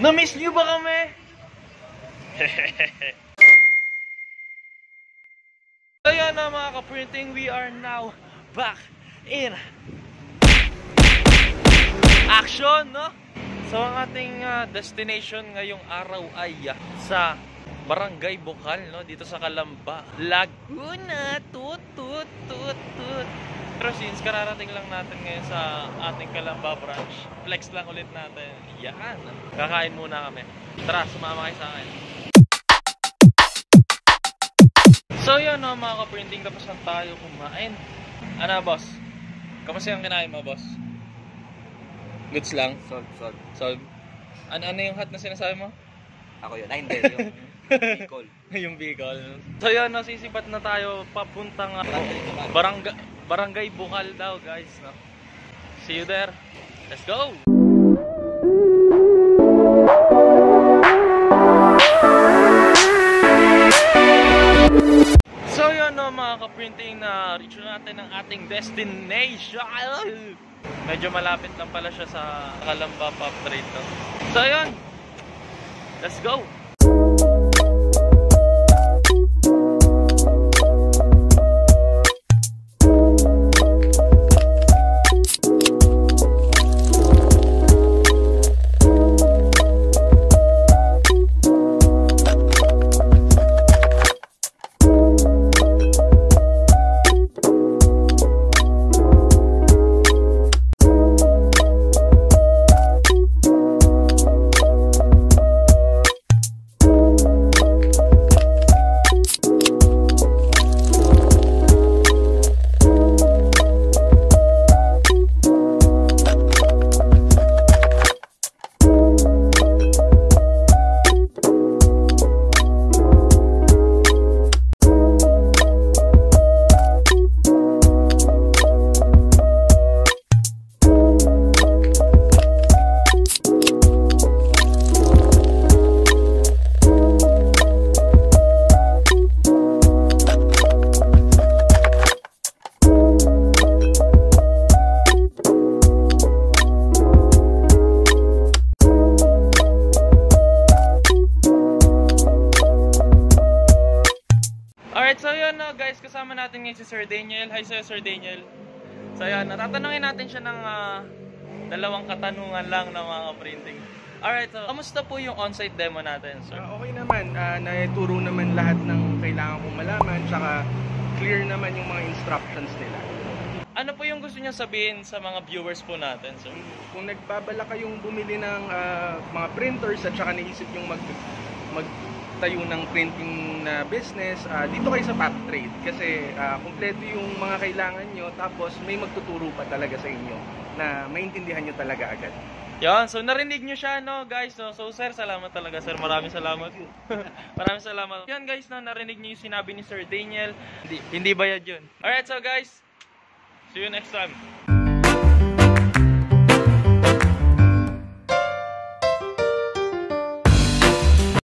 Na-miss nyo ba kami? Ayan na mga ka-printing, we are now back in action, no? So ang ating destination ngayong araw ay sa Barangay Bukal, no? Dito sa Calamba, Laguna. Tut. Pero since kararating lang natin ngayon sa ating Calamba branch, flex lang ulit natin. Yan. Kakain muna kami. Tara, sumama kayo sa akin. So yun, no, mga ka-printing, tapos na tayo kumain. Ano, boss? Kamusta yung kinain mo, boss? Goods lang? Solve. Ano yung hot na sinasabi mo? Ako yun. Ay, hindi. Yung Bicol. Yung Bicol. So yun, no, sisipat na tayo papuntang Barangay Bukal daw, guys, no? See you there. Let's go! So yun, no, mga ka-printing, na reach natin ang ating destination. Medyo malapit lang pala siya sa Calamba Pop Trade, no? So yun, let's go! So yun, no, guys, kasama natin ngayon si Sir Daniel. Hi Sir Daniel. So yun, natatanungin natin siya ng dalawang katanungan lang na mga printing. Alright, so kamusta po yung on-site demo natin, sir? Okay naman, naituro naman lahat ng kailangan kong malaman, tsaka clear naman yung mga instructions nila. Ano po yung gusto niya sabihin sa mga viewers po natin, sir? Kung nagbabala kayong bumili ng mga printers at tsaka naisip yung magtayo ng printing na business, dito kayo sa Pop Trade kasi kompleto yung mga kailangan nyo, tapos may magtuturo pa talaga sa inyo na maintindihan nyo talaga agad. Yan, so narinig nyo siya, no, guys. So sir, salamat talaga, sir. Maraming salamat. Maraming salamat. Yan, guys, no, narinig nyo yung sinabi ni Sir Daniel. Hindi bayad yun. Alright, so guys, see you next time.